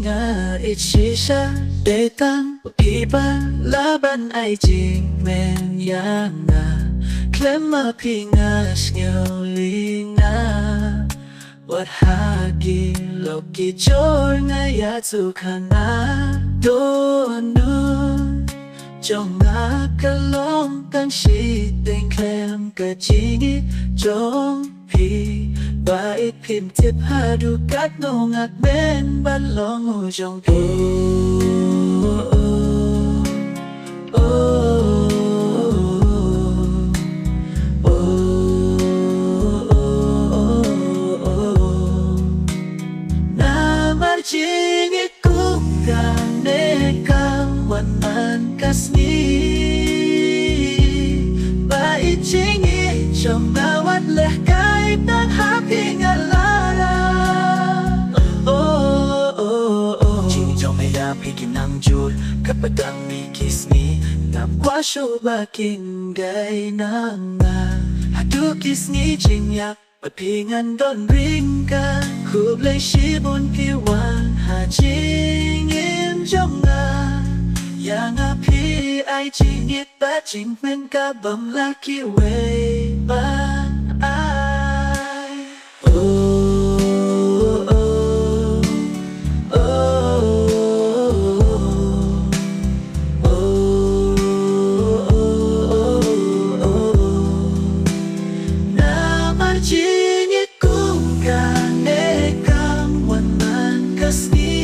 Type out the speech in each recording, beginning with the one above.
nga ichisha Detan iba laban ay jing men yang nga Klema pingas ngawlinga Wat hagi loki jor nga yatsu kana Doon nun Trong nga kalong tan shi tên klem ka jingi Trong pi Bait phim tiếp hà đu cát ngô ngạc bên ban lo ngô trong pi Jingi kuka nekang wanan kasni Bait jingi trong ngawat leh kay tan happy ngalara Jingi trong maya pigin ang jul kapag ang mikis ni Napwa siyo baking gay na nga Hadukis ni jingyak Pagpingan don ring ka Khub lấy shi bôn ki wan Hà ching in trong nga Ya nga pi ai chi nghiệt ba chinh men ka bầm la ki way ban ai Jingi kuka nekang wanan kasni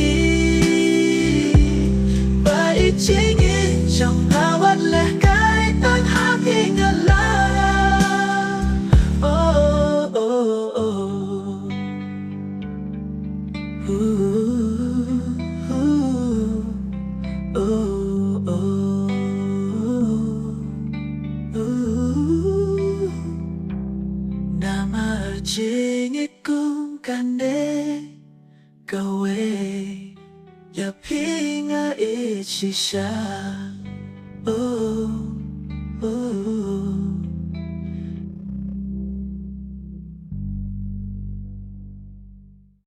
Bait jingi trong hawat leh kay tan happy ngalara Oh, oh, oh Jingi kung kane gawe Ya pinga ichisha